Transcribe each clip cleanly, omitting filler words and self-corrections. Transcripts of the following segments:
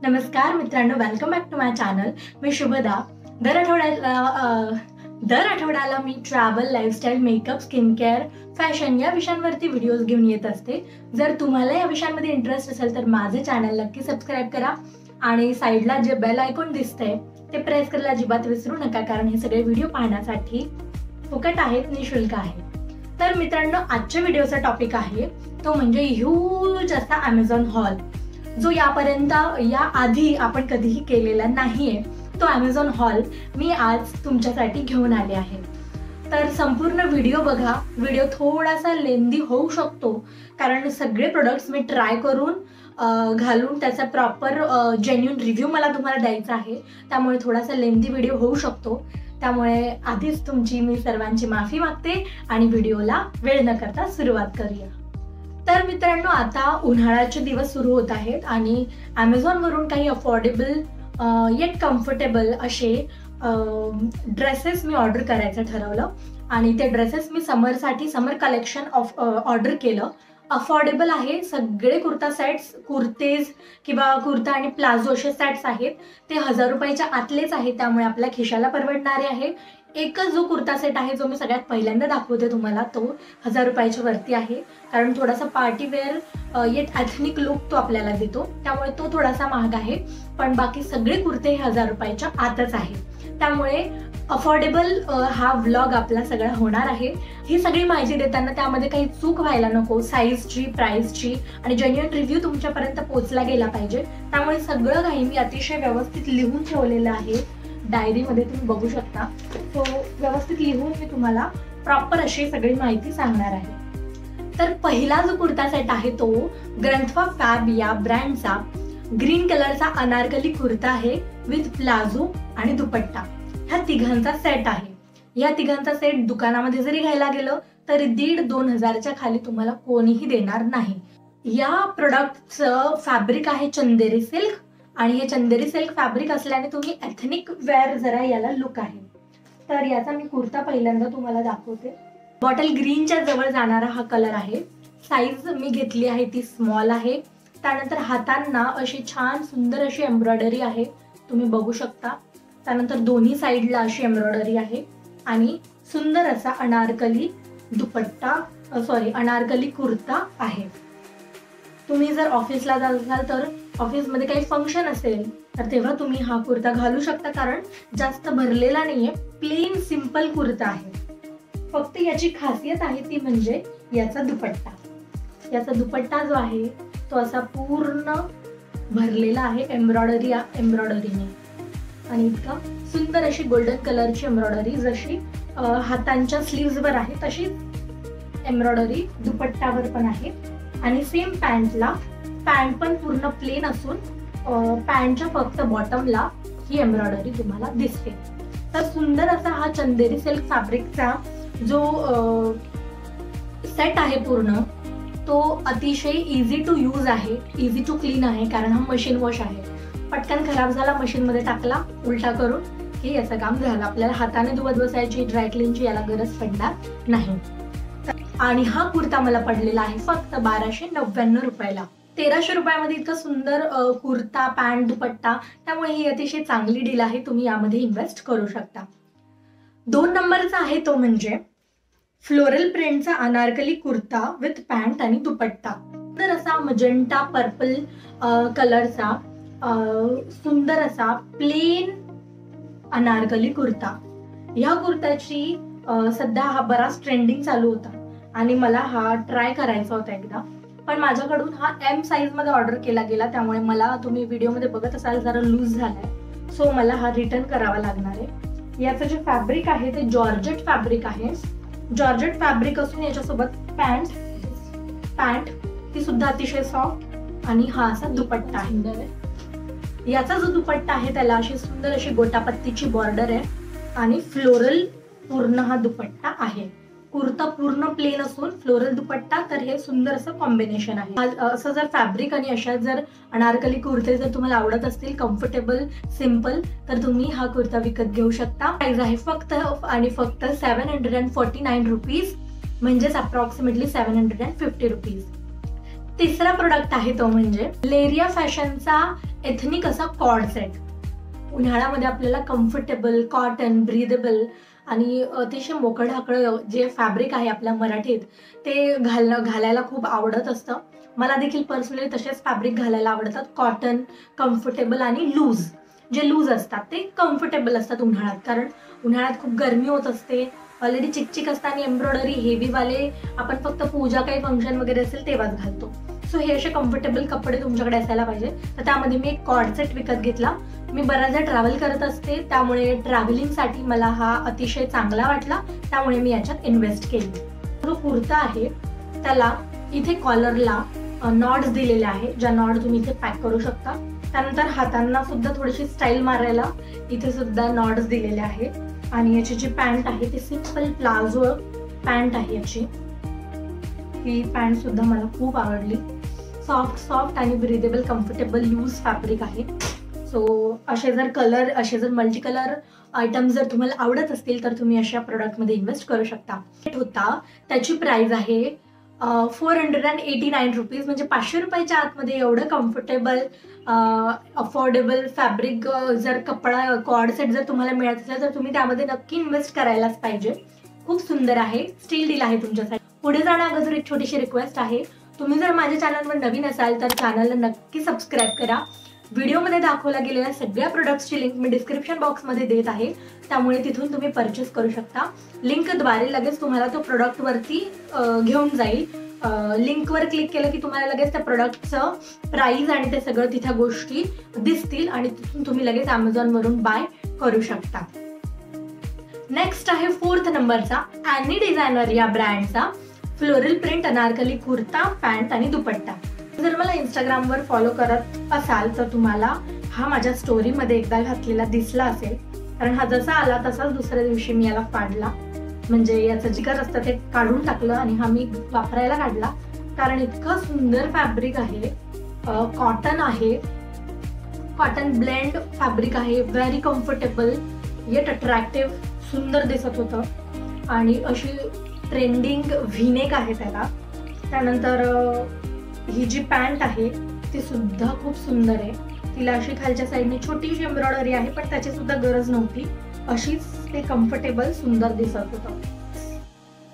नमस्कार मित्रांनो, welcome back to my channel. मी शुभदा. दर आठवड्याला मी travel, lifestyle, makeup, skin care, fashion या विषयांवरती व्हिडिओज घेऊन येत असते. जर तुम्हाला या विषयांमध्ये इंटरेस्ट असेल तर माझे चॅनल नक्की सबस्क्राईब करा आणि साईडला जे बेल आयकॉन दिसतंय ते प्रेस करायला अजिबात विसरू नका, कारण हे सगळे व्हिडिओ पाहण्यासाठी फुकट आहेत, निशुल्क आहे. तर मित्रांनो, आजच्या व्हिडिओचा टॉपिक आहे तो म्हणजे ह्यूज असा ॲमेझॉन हॉल, जो या आधी आपण कधीही केलेला नाहीये. तो ॲमेझॉन हॉल मी आज तुमच्यासाठी घेऊन आले आहे. तर संपूर्ण व्हिडिओ बघा. व्हिडिओ थोडासा लेंदी होऊ शकतो, कारण सगळे प्रोडक्ट्स मी ट्राय करून घालून त्याचा प्रॉपर जेन्युइन रिव्ह्यू मला तुम्हाला द्यायचा आहे. त्यामुळे थोडासा लेंदी व्हिडिओ होऊ शकतो. त्यामुळे आधीच तुमची मी सर्वांची माफी मागते आणि व्हिडिओला वेळ न करता सुरुवात करूया. तर मित्रांनो, आता उन्हाळ्याचे दिवस सुरू होत आहेत आणि ॲमेझॉनवरून काही अफोर्डेबल येट कम्फर्टेबल असे ड्रेसेस मी ऑर्डर करायचं ठरवलं आणि ते ड्रेसेस मी समर कलेक्शन ऑर्डर केलं. अफोर्डेबल आहे. सगळे कुर्ता सेट्स, कुर्तेज किंवा कुर्ता आणि प्लाझो असे सेट्स आहेत. ते 1000 रुपयाच्या आतलेच आहेत, त्यामुळे आपल्या खिशाला परवडणारे आहे. एकच जो कुर्ता सेट आहे जो मी सगळ्यात पहिल्यांदा दाखवते तुम्हाला, तो 1000 रुपयाच्या वरती आहे, कारण थोडासा पार्टीवेअर येट ॲथनिक लुक तो आपल्याला देतो, त्यामुळे तो थोडासा महाग आहे. पण बाकी सगळे कुर्ते हे 1000 रुपयाच्या आतच आहे. त्यामुळे अफोर्डेबल हा व्लॉग आपला सगळा होणार आहे. ही सगळी माहिती देताना त्यामध्ये काही चूक व्हायला नको. साईजची, प्राइसची आणि जेन्युइन रिव्ह्यू तुमच्यापर्यंत पोहोचला गेला पाहिजे. त्यामुळे सगळं काही मी अतिशय व्यवस्थित लिहून ठेवलेलं आहे. डायरीमध्ये तुम्ही बघू शकता. तो व्यवस्थित लिहून मी तुम्हाला प्रॉपर अशी सगळी माहिती सांगणार आहे. तर पहिला जो कुर्ता सेट आहे तो ग्रंथवा फॅब या ब्रँडचा ग्रीन कलरचा अनारकली कुर्ता आहे विथ प्लाझो आणि दुपट्टा. ह्या तिघांचा सेट आहे. या तिघांचा सेट दुकानामध्ये जरी घ्यायला गेलं तर 1,500-2 हजारच्या खाली तुम्हाला कोणीही देणार नाही. या प्रोडक्टचं फॅब्रिक आहे चंदेरी सिल्क आणि हे चंदेरी सिल्क फॅब्रिक असल्याने तुम्ही एथनिक वेअर जरा याला लुक आहे. तर याचा मी कुर्ता पहिल्यांदा तुम्हाला दाखवते. बॉटल ग्रीनच्या जवळ जाणारा हा कलर आहे. साईज मी घेतली आहे ती स्मॉल आहे. त्यानंतर हातांना अशी छान सुंदर अशी एम्ब्रॉयडरी आहे, तुम्ही बघू शकता. त्यानंतर दोन्ही साईडला अशी एम्ब्रॉयडरी आहे आणि सुंदर असा अनारकली कुर्ता आहे. तुम्ही जर ऑफिसला जात असाल तर ऑफिसमध्ये काही फंक्शन असेल तर तेव्हा तुम्ही हा कुर्ता घालू शकता, कारण जास्त भरलेला नाहीये, प्लेन सिंपल कुर्ता आहे. फक्त याची खासियत आहे ती म्हणजे याचा दुपट्टा. याचा दुपट्टा जो आहे तो असा पूर्ण भरलेला आहे एम्ब्रॉयडरीने आणि इतका सुंदर अशी गोल्डन कलरची एम्ब्रॉयडरी जशी हातांच्या स्लीव्सवर आहे तशीच एम्ब्रॉयडरी दुपट्ट्यावर पण आहे. आणि सेम पॅन्ट पण पूर्ण प्लेन असून पॅन्टच्या फक्त बॉटमला ही एम्ब्रॉयडरी तुम्हाला दिसते. तर सुंदर असा हा चंदेरी सिल्क फॅब्रिकचा जो सेट आहे पूर्ण, तो अतिशय इझी टू यूज आहे, इझी टू क्लीन आहे, कारण हा मशीन वॉश आहे. पटकन खराब झाला, मशीनमध्ये टाकला उलटा करून की याचं काम झालं. आपल्याला हाताने धुवत बसायची, ड्रायक्लीनची याला गरज पडणार नाही. आणि हा कुर्ता मला पडलेला आहे फक्त 1299 रुपयाला. 1300 रुपयामध्ये इतका सुंदर कुर्ता, पॅन्ट, दुपट्टा, त्यामुळे ही अतिशय चांगली डील आहे. तुम्ही यामध्ये इन्व्हेस्ट करू शकता. 2 नंबरचा आहे तो म्हणजे फ्लोरल प्रिंटचा अनारकली कुर्ता विथ पॅन्ट आणि दुपट्टा. सुंदर असा मजेंटा पर्पल कलरचा सुंदर असा प्लेन अनारकली कुर्ता. या कुर्त्याची सध्या हा बराच ट्रेंडिंग चालू होता आणि मला हा ट्राय करायचा होता एकदा, पण माझ्याकडून हा M साईज मध्ये ऑर्डर केला गेला, त्यामुळे मला, तुम्ही व्हिडिओमध्ये बघत असाल, जरा लूज झालाय, सो मला हा रिटर्न करावा लागणार आहे. याचं जे फॅब्रिक आहे ते जॉर्जेट फॅब्रिक आहे. जॉर्जेट फॅब्रिक असून याच्यासोबत पॅन्ट ती सुद्धा अतिशय सॉफ्ट आणि हा असा दुपट्टा आहे. याचा जो दुपट्टा आहे त्याला अशी सुंदर अशी गोटापत्तीची बॉर्डर आहे आणि फ्लोरल पूर्ण हा दुपट्टा आहे. कुर्ता पूर्ण प्लेन असून फ्लोरल दुपट्टा, तर हे सुंदर असं कॉम्बिनेशन आहे. असं जर फॅब्रिक आणि अशा जर अनारकली कुर्ते जर तुम्हाला आवडत असतील, कम्फर्टेबल, सिम्पल, तर तुम्ही हा कुर्ता विकत घेऊ शकता. प्राइस आहे फक्त 749 रुपीज, म्हणजेच अप्रॉक्सिमेटली 750 रुपीज. तिसरा प्रोडक्ट आहे तो म्हणजे लेरिया फॅशनचा एथनिक असा कॉर्ड सेट. उन्हाळ्यामध्ये आपल्याला कम्फर्टेबल, कॉटन, ब्रीदेबल आणि अतिशय मोकळं जे फॅब्रिक आहे आपल्या मराठीत ते घालायला खूप आवडत असतं. मला देखील पर्सनली तसेच फॅब्रिक घालायला आवडतात. कॉटन, कम्फर्टेबल आणि लूज. जे लूज असतात ते कम्फर्टेबल असतात उन्हाळ्यात, कारण उन्हाळ्यात खूप गरमी होत असते, ऑलरेडी चिकचिक असतं आणि एम्ब्रॉयडरी हेवीवाले आपण फक्त पूजा काही फंक्शन वगैरे असेल तेव्हाच घालतो. सो हे असे कम्फर्टेबल कपडे तुमच्याकडे असायला पाहिजे. तर त्यामध्ये मी एक कॉर्ड सेट विकत घेतला. मी बऱ्याचदा ट्रॅव्हल करत असते, त्यामुळे ट्रॅव्हलिंगसाठी मला हा अतिशय चांगला वाटला, त्यामुळे मी याच्यात इन्व्हेस्ट केली. जो कुर्ता आहे त्याला इथे कॉलरला नॉट्स दिलेले आहे, ज्या नॉट तुम्ही इथे पॅक करू शकता. त्यानंतर हातांना सुद्धा थोडीशी स्टाईल मारायला इथे सुद्धा नॉट्स दिलेले आहे. आणि याची जी पॅन्ट आहे ती सिंपल प्लाझो पॅन्ट आहे याची. ही पॅन्ट सुद्धा मला खूप आवडली. सॉफ्ट आणि ब्रीदेबल, कम्फर्टेबल, लूज फॅब्रिक आहे. सो असे जर मल्टी कलर आयटम्स जर तुम्हाला आवडत असतील तर तुम्ही अशा प्रोडक्टमध्ये इन्व्हेस्ट करू शकता. होता त्याची प्राइस आहे 489 रुपीज, म्हणजे 500 रुपयाच्या आतमध्ये एवढं कम्फर्टेबल अफोर्डेबल फॅब्रिक जर कपडा कॉर्ड सेट जर तुम्हाला मिळत असेल तर तुम्ही त्यामध्ये नक्की इन्व्हेस्ट करायलाच पाहिजे. खूप सुंदर आहे. स्टील डील आहे तुमच्यासाठी. पुढे जाण्याअगोदर एक छोटीशी रिक्वेस्ट आहे, तुम्ही जर माझ्या चॅनलवर नवीन असाल तर चॅनलला नक्की सबस्क्राईब करा. व्हिडिओमध्ये दाखवल्या गेलेल्या सगळ्या प्रोडक्ट्सची लिंक मी डिस्क्रिप्शन बॉक्समध्ये देत आहे, त्यामुळे तिथून तुम्ही परचेस करू शकता. लिंकद्वारे लगेच तुम्हाला तो प्रोडक्टवरती घेऊन जाईल. लिंकवर क्लिक केलं की तुम्हाला लगेच त्या प्रोडक्टचं प्राइस आणि ते सगळं तिथे गोष्टी दिसतील आणि तिथून तुम्ही लगेच Amazonवरून बाय करू शकता. नेक्स्ट आहे 4th नंबरचा ॲनी डिझायनर या ब्रँडचा floral print anarkali kurta, pant आणि दुपट्टा. जर मला इंस्टाग्रामवर फॉलो करत असाल तर तुम्हाला हा माझ्या स्टोरीमध्ये एकदा घातलेला दिसला असेल, कारण हा जसा आला तसाच दुसऱ्या दिवशी मी याला फाडला. म्हणजे याचं जिकर असतं ते काढून टाकलं आणि हा मी वापरायला काढला, कारण इतकं सुंदर फॅब्रिक आहे. कॉटन आहे, कॉटन ब्लेंड फॅब्रिक आहे. व्हेरी कम्फर्टेबल, येट अट्रॅक्टिव्ह, सुंदर दिसत होतं. आणि अशी ट्रेंडिंग व्हीनेक आहे त्याला. त्यानंतर ही जी पॅन्ट आहे ती सुद्धा खूप सुंदर आहे. तिला अशी खालच्या साईडने छोटीशी एम्ब्रॉयडरी आहे, पण त्याची सुद्धा गरज नव्हती. अशीच ते कम्फर्टेबल सुंदर दिसत होतं.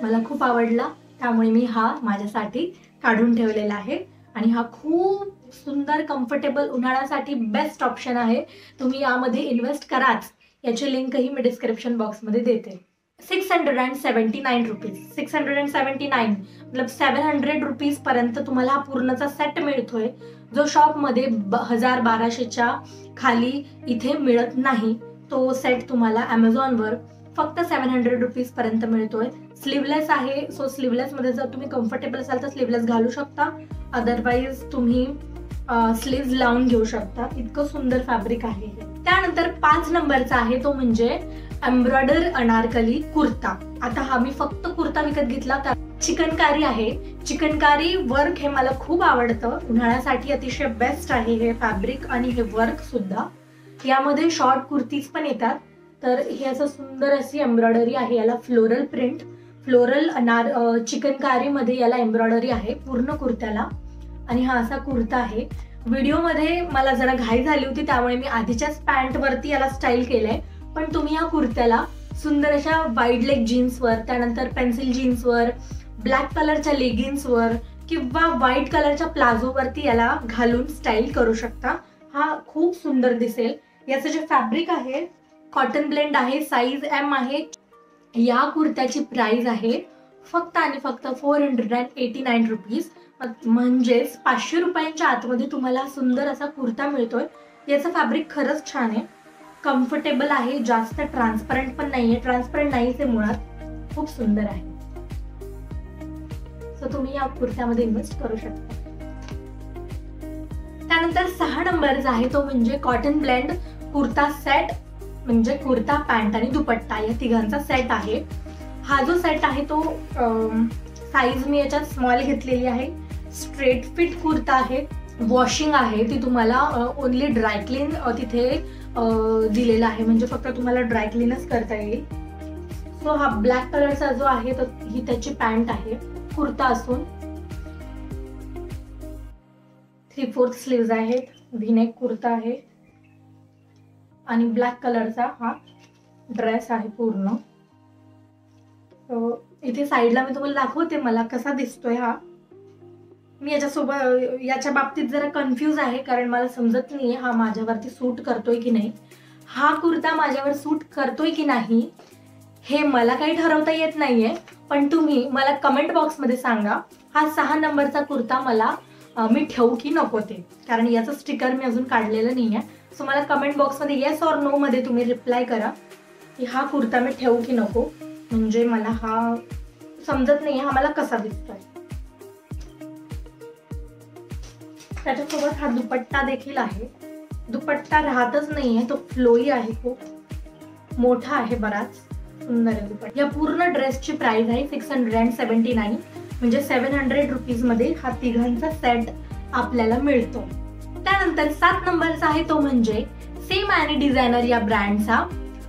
मला खूप आवडला, त्यामुळे मी हा माझ्यासाठी काढून ठेवलेला आहे. आणि हा खूप सुंदर कम्फर्टेबल उन्हाळ्यासाठी बेस्ट ऑप्शन आहे. तुम्ही यामध्ये इन्व्हेस्ट कराच. याची लिंकही मी डिस्क्रिप्शन बॉक्समध्ये देते. 679 रुपीज, 679 मतलब 700 रुपीज पर्यंत तुम्हाला हा पूर्णचा सेट मिळतोय, जो शॉपमध्ये 1000-1200च्या खाली इथे मिळत नाही. तो सेट तुम्हाला Amazonवर फक्त 700 रुपीज पर्यंत मिळतोय. स्लीवलेस आहे, सो स्लीवलेसमध्ये जर तुम्ही कम्फर्टेबल असाल तर स्लीवलेस घालू शकता, अदरवाईज तुम्ही स्लीव्ज लावून घेऊ शकता. इतकं सुंदर फॅब्रिक आहे. त्यानंतर 5 नंबरचा आहे तो म्हणजे एम्ब्रॉयडर अनारकली कुर्ता. आता हा मी फक्त कुर्ता विकत घेतला, तर चिकनकारी आहे. चिकनकारी वर्क हे मला खूप आवडतं. उन्हाळ्यासाठी अतिशय बेस्ट आहे हे फॅब्रिक आणि हे वर्क सुद्धा. यामध्ये शॉर्ट कुर्तीज पण येतात. तर हे असं सुंदर अशी एम्ब्रॉयडरी आहे. याला फ्लोरल प्रिंट, फ्लोरल चिकनकारीमध्ये याला एम्ब्रॉयडरी आहे पूर्ण कुर्त्याला. आणि हा असा कुर्ता आहे. व्हिडिओमध्ये मला जरा घाई झाली होती, त्यामुळे मी आधीच्याच पॅन्टवरती याला स्टाईल केलंय. पण तुम्ही या कुर्त्याला सुंदर अशा वाईड लेग जीन्सवर, त्यानंतर पेन्सिल जीन्सवर, ब्लॅक कलरच्या लेगिन्सवर किंवा व्हाईट कलरच्या प्लाझोवरती याला घालून स्टाईल करू शकता. हा खूप सुंदर दिसेल. याचं जे फॅब्रिक आहे कॉटन ब्लेंड आहे, साईज M आहे. या कुर्त्याची प्राइस आहे फक्त आणि फक्त 489 रुपीज, म्हणजेच 500 रुपयांच्या आतमध्ये तुम्हाला सुंदर असा कुर्ता मिळतोय. याचं फॅब्रिक खरंच छान आहे, कम्फर्टेबल आहे, जास्त ट्रान्सपरंट पण नाहीये, ट्रान्सपरंट नाहीच आहे मुळात, खूप सुंदर आहे. सो तुम्ही या कुर्त्यामध्ये इन्व्हेस्ट करू शकता. त्यानंतर 6 नंबर आहे तो म्हणजे कॉटन ब्लेंड कुर्ता सेट, म्हणजे कुर्ता, पॅन्ट आणि दुपट्टा या तिघांचा सेट आहे. हा जो सेट आहे तो साईज मी याच्यात स्मॉल घेतलेली आहे. स्ट्रेट फिट कुर्ता आहे. वॉशिंग आहे ती तुम्हाला ओनली ड्रायक्लीन तिथे दिलेला आहे, म्हणजे फक्त तुम्हाला ड्रायक्लीनच करता येईल. सो हा ब्लॅक कलरचा जो आहे तो ही त्याची पॅन्ट आहे. कुर्ता असून 3/4 स्लीव्ज आहेत, व्हीनेक कुर्ता आहे आणि ब्लॅक कलरचा हा ड्रेस आहे पूर्ण. इथे साईडला मी तुम्हाला दाखवते मला कसा दिसतोय हा. मी याच्या बाबतीत जरा कन्फ्यूज आहे, कारण मला समजत नाहीये हा माझ्यावरती सूट करतोय की नाही. हा कुर्ता माझ्यावर सूट करतोय की नाही हे मला काही ठरवता येत नाहीये, पण तुम्ही मला कमेंट बॉक्समध्ये सांगा हा 6 नंबरचा कुर्ता मला मी ठेवू की नको ते, कारण याचं स्टिकर मी अजून काढलेलं नाहीये. सो मला कमेंट बॉक्समध्ये येस ऑर नो मध्ये तुम्ही रिप्लाय करा की हा कुर्ता मी ठेवू की नको, म्हणजे मला हा समजत नाहीये हा मला कसा दिसतोय. त्याच्यासोबत हा दुपट्टा देखील आहे. दुपट्टा राहतच नाहीये, तो फ्लोई आहे, खूप मोठा आहे, बराच सुंदर आहे दुपट्टा. या पूर्ण ड्रेसची प्राइस आहे 679, म्हणजे 700 रुपीज मध्ये हा तिघांचा सेट आपल्याला मिळतो. त्यानंतर 7 नंबरचा आहे तो म्हणजे सेम आणि डिझायनर या ब्रँडचा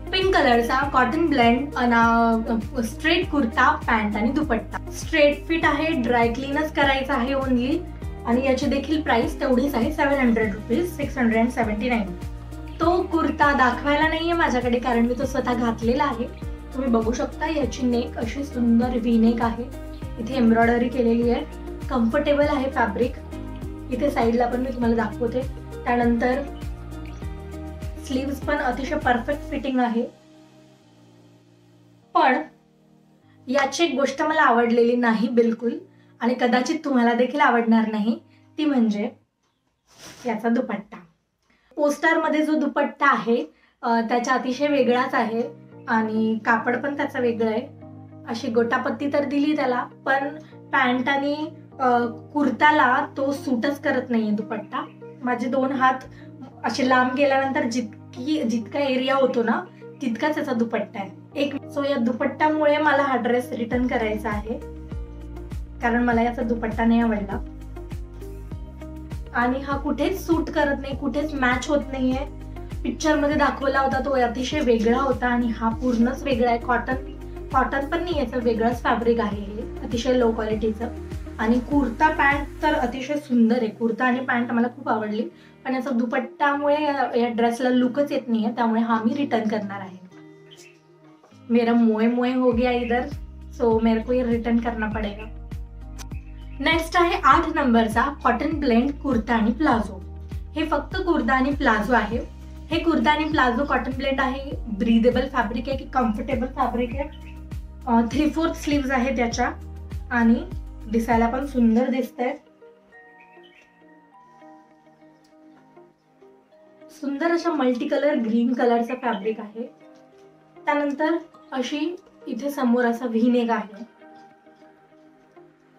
पिंक कलरचा cotton blend straight kurta, pant आणि दुपट्टा. स्ट्रेट फिट आहे, ड्राय क्लीनच करायचा आहे ओनली, आणि याची देखील प्राइस तेवढीच आहे 700 रुपीज, 679. तो कुर्ता दाखवायला नाहीये माझ्याकडे कारण मी तो स्वतः घातलेला आहे. तुम्ही बघू शकता याची नेक अशी सुंदर व्ही नेक आहे, इथे एम्ब्रॉयडरी केलेली आहे, कम्फर्टेबल आहे फॅब्रिक. इथे साईडला पण मी तुम्हाला दाखवते. त्यानंतर स्लीव्स पण अतिशय परफेक्ट फिटिंग आहे. पण याची एक गोष्ट मला आवडलेली नाही बिलकुल, आणि कदाचित तुम्हाला देखील आवडणार नाही, ती म्हणजे याचा दुपट्टा. पोस्टरमध्ये जो दुपट्टा आहे त्याचा अतिशय वेगळाच आहे आणि कापड पण त्याचं वेगळं आहे. अशी गोटापत्ती तर दिली त्याला, पण पॅन्ट आणि कुर्ताला तो सूटच करत नाहीये दुपट्टा. माझे 2 हात असे लांब गेल्यानंतर जितका एरिया होतो ना तितकाच याचा दुपट्टा आहे. सो या दुपट्ट्यामुळे मला हा ड्रेस रिटर्न करायचा आहे, कारण मला याचा दुपट्टा नाही आवडला आणि हा कुठेच सूट करत नाही, कुठेच मॅच होत नाहीये. पिक्चर मध्ये दाखवला होता तो अतिशय वेगळा होता आणि हा पूर्णच वेगळा आहे. कॉटन पण नाही, याचं वेगळंच फॅब्रिक आहे हे, अतिशय लो क्वालिटीचं. आणि कुर्ता पॅन्ट तर अतिशय सुंदर आहे, कुर्ता आणि पॅन्ट मला खूप आवडली, पण याचा दुपट्टामुळे या ड्रेसला लुकच येत नाहीये, त्यामुळे हा मी रिटर्न करणार आहे. मेरा मोए हो गया इधर, सो मेरे को ये रिटर्न करना पडेगा. नेक्स्ट आहे 8 नंबरचा कॉटन ब्लेंड कुर्ता आणि प्लाझो. हे फक्त कुर्ता आणि प्लाझो आहे. हे कुर्ता आणि प्लाझो कॉटन ब्लेंड आहे, ब्रीदेबल फॅब्रिक आहे की कम्फर्टेबल फॅब्रिक आहे. 3/4 स्लीव्ज आहे त्याच्या आणि दिसायला पण सुंदर दिसतंय. सुंदर अशा मल्टी कलर ग्रीन कलरचा फॅब्रिक आहे. त्यानंतर अशी इथे समोर असा व्ही नेक आहे.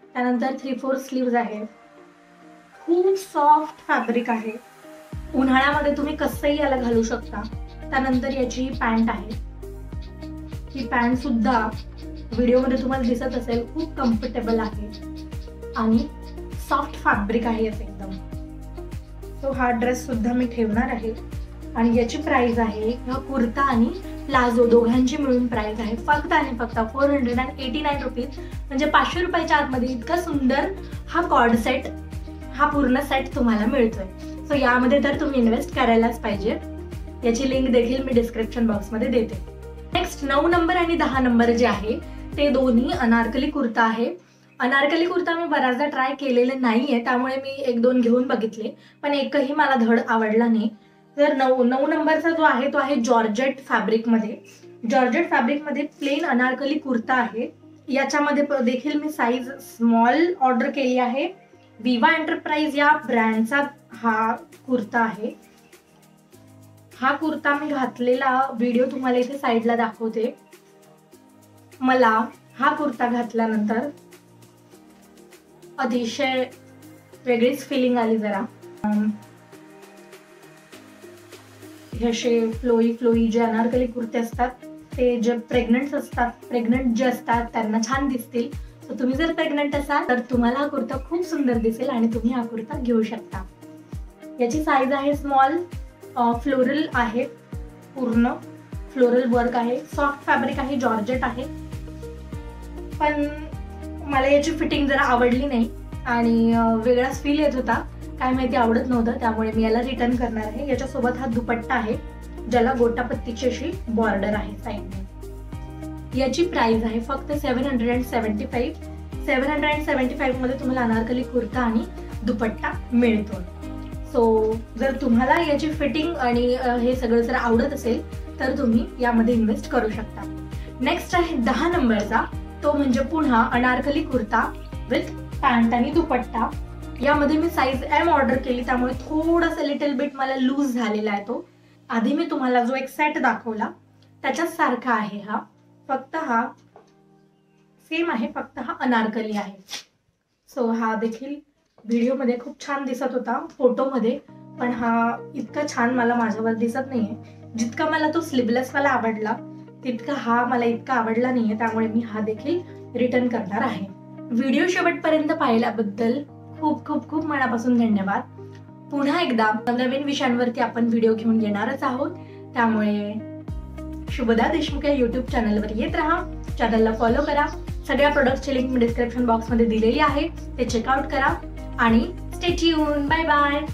त्यानंतर 3/4 स्लीव्ज आहे. खूप सॉफ्ट फॅब्रिक आहे, उन्हाळ्यामध्ये तुम्ही कसंही याला घालू शकता. त्यानंतर याची पॅन्ट आहे. ही पॅन्ट सुद्धा व्हिडिओमध्ये तुम्हाला दिसत असेल, खूप कम्फर्टेबल आहे आणि सॉफ्ट फॅब्रिक आहे याचं एकदम. तो हा ड्रेस सुद्धा मी ठेवणार आहे आणि याची प्राइस आहे, हा कुर्ता आणि प्लाझो दोघांची मिळून प्राइस आहे फक्त आणि फक्त 489 रुपीज, म्हणजे 500 रुपयाच्या आतमध्ये इतका सुंदर हा कॉर्ड सेट, हा पूर्ण सेट तुम्हाला मिळतोय. सो यामध्ये तर तुम्ही इन्व्हेस्ट करायलाच पाहिजे. याची लिंक देखील मी डिस्क्रिप्शन बॉक्समध्ये देते. नेक्स्ट 9 नंबर आणि 10 नंबर जे आहे ते दोन्ही अनारकली कुर्ता आहे. अनारकली कुर्ता मी बऱ्याचदा ट्राय केलेले नाहीये, त्यामुळे मी 1-2 घेऊन बघितले, पण एकही मला धड आवडला नाही. तर 9 नंबरचा जो आहे तो आहे जॉर्जेट फॅब्रिकमध्ये. जॉर्जेट फॅब्रिकमध्ये प्लेन अनारकली कुर्ता आहे. याच्यामध्ये देखील मी साईज स्मॉल ऑर्डर केली आहे. विवा एंटरप्राइज या ब्रँडचा हा कुर्ता आहे. हा कुर्ता मी घातलेला व्हिडिओ तुम्हाला इथे साईडला दाखवते. मला हा कुर्ता घातल्यानंतर अतिशय वेगळीच फिलिंग आली जरा. हे असे फ्लोई जे अनारकली कुर्ते असतात ते जे प्रेग्नंट जे असतात त्यांना छान दिसतील. तर तुम्ही जर प्रेग्नंट असाल तर तुम्हाला हा कुर्ता खूप सुंदर दिसेल आणि तुम्ही हा कुर्ता घेऊ शकता. याची साईज आहे स्मॉल. फ्लोरल आहे, पूर्ण फ्लोरल वर्क आहे, सॉफ्ट फॅब्रिक आहे, जॉर्जेट आहे, पण मला याची फिटिंग जरा आवडली नाही आणि वेगळाच फील येत होता. काय माहिती आवडत नव्हतं, त्यामुळे मी याला रिटर्न करणार आहे. याच्यासोबत हा दुपट्टा आहे ज्याला गोटापत्तीची अशी बॉर्डर आहे साईडने. याची प्राइस आहे फक्त 775. 775 मध्ये तुम्हाला अनारकली कुर्ता आणि दुपट्टा मिळतो. सो जर तुम्हाला याची फिटिंग आणि हे सगळं जर आवडत असेल तर तुम्ही यामध्ये इन्व्हेस्ट करू शकता. नेक्स्ट आहे 10 नंबरचा, तो म्हणजे पुन्हा अनारकली कुर्ता विथ पॅन्ट आणि दुपट्टा. यामध्ये मी साईज M ऑर्डर केली, त्यामुळे थोडासा लिटल बिट मला लूज झालेला आहे तो. आधी मी तुम्हाला जो एक सेट दाखवला त्याच्याच सारखा आहे हा, फक्त हा सेम आहे, फक्त हा अनारकली आहे. सो हा देखील व्हिडिओमध्ये खूप छान दिसत होता फोटोमध्ये, पण हा इतका छान मला माझ्यावर दिसत नाहीये. जितका मला तो स्लीवलेस वाला आवडला तितका हा मला इतका आवडला नाहीये, त्यामुळे मी हा देखील रिटर्न करणार आहे. व्हिडिओ शेवटपर्यंत पाहिल्याबद्दल खूप खूप खूप मनापासून धन्यवाद. पुन्हा एकदा नवीन विषयांवरती आपण व्हिडिओ घेऊन येणारच आहोत, त्यामुळे शुभदा देशमुख या यूट्यूब चॅनलवर येत राहा. चॅनलला फॉलो करा. सगळ्या प्रोडक्टची लिंक मी डिस्क्रिप्शन बॉक्समध्ये दिलेली आहे, ते चेकआउट करा आणि स्टे ट्यून. Bye bye.